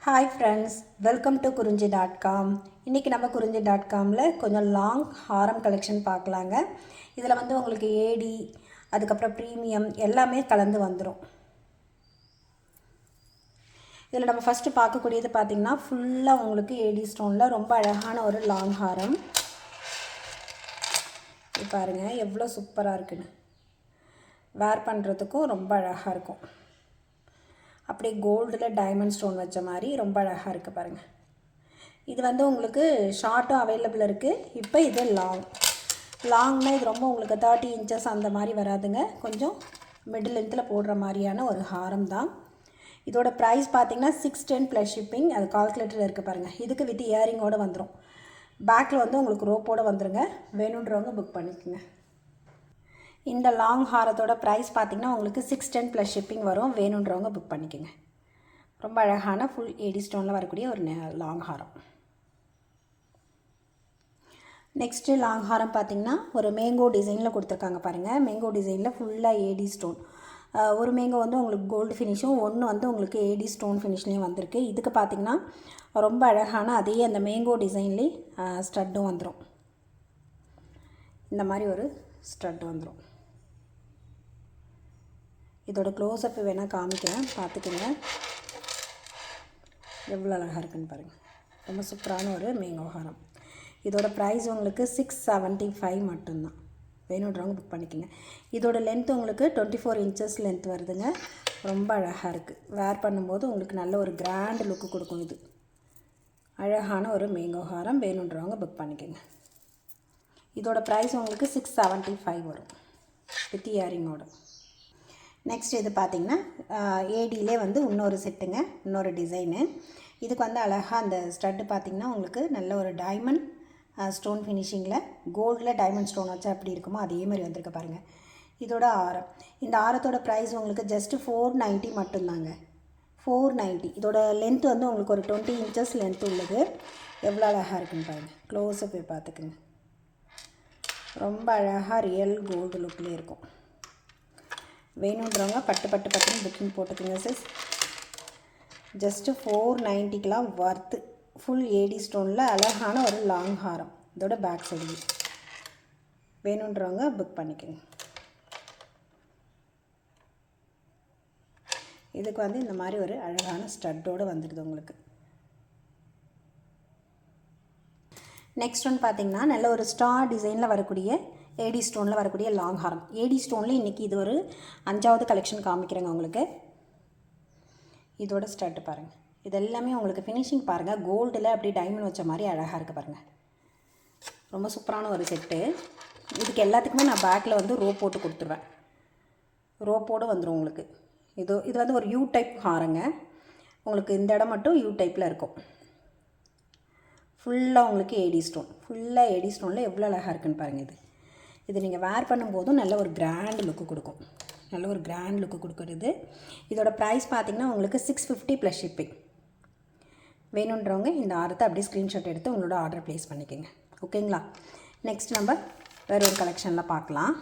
Hi friends, welcome to குறிஞ்சி.com. இன்றைக்கி நம்ம குறிஞ்சி.comல கொஞ்சம் லாங் ஹாரம் கலெக்ஷன் பார்க்கலாங்க. இதில் வந்து உங்களுக்கு ஏடி, அதுக்கப்புறம் ப்ரீமியம் எல்லாமே கலந்து வந்துடும். இதில் நம்ம ஃபஸ்ட்டு பார்க்கக்கூடியது பார்த்திங்கன்னா ஃபுல்லாக உங்களுக்கு ஏடி ஸ்டோனில் ரொம்ப அழகான ஒரு லாங் ஹாரம். இது பாருங்கள் எவ்வளோ சூப்பராக இருக்குன்னு. வேர் பண்ணுறதுக்கும் ரொம்ப அழகாக இருக்கும். அப்படியே கோல்டில் டைமண்ட் ஸ்டோன் வச்ச மாதிரி ரொம்ப அழகாக இருக்குது பாருங்கள். இது வந்து உங்களுக்கு ஷார்ட்டும் அவைலபிள் இருக்குது. இப்போ இது லாங்னால் இது ரொம்ப உங்களுக்கு 30 இன்ச்சஸ் அந்த மாதிரி வராதுங்க. கொஞ்சம் மிடில் லென்த்தில் போடுற மாதிரியான ஒரு ஹாரம் தான். இதோட ப்ரைஸ் பார்த்திங்கன்னா 610 ப்ளஸ் ஷிப்பிங். அது கால்குலேட்டரில் இருக்குது பாருங்கள். இதுக்கு வித் இயரிங்கோடு வந்துடும். பேக்கில் வந்து உங்களுக்கு ரோப்போடு வந்துடுங்க. வேணுன்றவங்க புக் பண்ணிக்கோங்க. இந்த லாங் ஹாரத்தோட ப்ரைஸ் பார்த்திங்கன்னா உங்களுக்கு 610 ப்ளஸ் ஷிப்பிங் வரும். வேணுன்றவங்க புக் பண்ணிக்கோங்க. ரொம்ப அழகான ஃபுல் ஏடி ஸ்டோனில் வரக்கூடிய ஒரு லாங் ஹாரம். நெக்ஸ்ட்டு லாங் ஹாரம் பார்த்திங்கன்னா ஒரு மேங்கோ டிசைனில் கொடுத்துருக்காங்க பாருங்கள். மேங்கோ டிசைனில் ஃபுல்லாக ஏடி ஸ்டோன். ஒரு மேங்கோ வந்து உங்களுக்கு கோல்டு ஃபினிஷும், ஒன்று வந்து உங்களுக்கு ஏடி ஸ்டோன் ஃபினிஷ்லேயும் வந்திருக்கு. இதுக்கு பார்த்திங்கன்னா ரொம்ப அழகான அதே அந்த மேங்கோ டிசைன்லேயே ஸ்டட்டும் வந்துடும். இந்த மாதிரி ஒரு ஸ்டட் வந்துடும். இதோட க்ளோஸ்அப் வேணால் காமிக்கிறேன், பார்த்துக்கோங்க எவ்வளோ அழகாக இருக்குன்னு பாருங்கள். ரொம்ப சூப்பரான ஒரு மேங்கோ ஹாரம். இதோட ப்ரைஸ் உங்களுக்கு 675 மட்டும்தான். வேணுன்றவங்க புக் பண்ணிக்கோங்க. இதோட லென்த் உங்களுக்கு 24 இன்ச்சஸ் லென்த் வருதுங்க. ரொம்ப அழகாக இருக்குது. வேர் பண்ணும்போது உங்களுக்கு நல்ல ஒரு கிராண்ட் லுக்கு கொடுக்கும். இது அழகான ஒரு மேங்கோ ஹாரம். வேணுன்றவங்க புக் பண்ணிக்கோங்க. இதோட ப்ரைஸ் உங்களுக்கு 675 வரும் வித் இயரிங்கோட. நெக்ஸ்ட் இது பார்த்திங்கன்னா ஏடியிலே வந்து இன்னொரு செட்டுங்க, இன்னொரு டிசைனு. இதுக்கு வந்து அழகாக அந்த ஸ்டட்டு பார்த்திங்கன்னா உங்களுக்கு நல்ல ஒரு டைமண்ட் ஸ்டோன் ஃபினிஷிங்கில் கோல்டில் டைமண்ட் ஸ்டோன் வச்சா எப்படி இருக்குமோ அதே மாதிரி வந்திருக்கு பாருங்கள். இதோட ஆரம், இந்த ஆரத்தோட ப்ரைஸ் உங்களுக்கு ஜஸ்ட்டு 490 மட்டும்தாங்க. 490. இதோட லென்த் வந்து உங்களுக்கு ஒரு 20 இன்ச்சஸ் லென்த் உள்ளது. எவ்வளோ அழகாக இருக்குன்னு பாருங்கள். க்ளோஸப் போய் பார்த்துக்குங்க. ரொம்ப அழகாக ரியல் கோல்டு லுக்லேயே இருக்கும். வேணுன்றவங்க பட்டுன்னு புக்கிங் போட்டுக்குங்க சிஸ். ஜஸ்ட்டு 490க்கெலாம் வர்த்து. ஃபுல் ஏடி ஸ்டோனில் அழகான ஒரு லாங் ஹாரம். இதோட பேக் சைடு வேணுன்றவங்க புக் பண்ணிக்கோங்க. இதுக்கு வந்து இந்த மாதிரி ஒரு அழகான ஸ்டட்டோடு வந்துடுது உங்களுக்கு. நெக்ஸ்ட் ஒன்று பார்த்திங்கன்னா நல்ல ஒரு ஸ்டார் டிசைனில் வரக்கூடிய ஏடி ஸ்டோனில் வரக்கூடிய லாங் ஹாரம். ஏடி ஸ்டோனில் இன்றைக்கி இது ஒரு 5வது கலெக்ஷன் காமிக்கிறேங்க உங்களுக்கு. இதோட ஸ்டட்டு பாருங்கள். இது எல்லாமே உங்களுக்கு ஃபினிஷிங் பாருங்கள். கோல்டில் அப்படியே டைமண்ட் வச்ச மாதிரி அழகாக இருக்குது பாருங்கள். ரொம்ப சூப்பரான ஒரு செட்டு. இதுக்கு எல்லாத்துக்குமே நான் பேக்கில் வந்து ரோப் போட்டு கொடுத்துருவேன். ரோப்போடு வந்துடும் உங்களுக்கு. இது வந்து ஒரு யூ டைப் ஹாரங்க. உங்களுக்கு இந்த இடம் மட்டும் யூ டைப்பில் இருக்கும். ஃபுல்லாக உங்களுக்கு ஏடி ஸ்டோன். ஃபுல்லாக ஏடி ஸ்டோனில் எவ்வளோ அழகாக இருக்குன்னு பாருங்கள். இது நீங்கள் வேர் பண்ணும்போதும் நல்ல ஒரு கிராண்ட் லுக்கு கொடுக்கும். நல்ல ஒரு கிராண்ட் லுக்கு கொடுக்குறது. இதோட ப்ரைஸ் பார்த்திங்கன்னா உங்களுக்கு 650 ப்ளஸ் ஷிப்பிங். வேணுன்றவங்க இந்த ஆரத்தை அப்படியே ஸ்க்ரீன்ஷாட் எடுத்து உங்களோட ஆர்டர் ப்ளேஸ் பண்ணிக்கோங்க. ஓகேங்களா? நெக்ஸ்ட் நம்ம வேறு ஒரு கலெக்ஷனில் பார்க்கலாம்.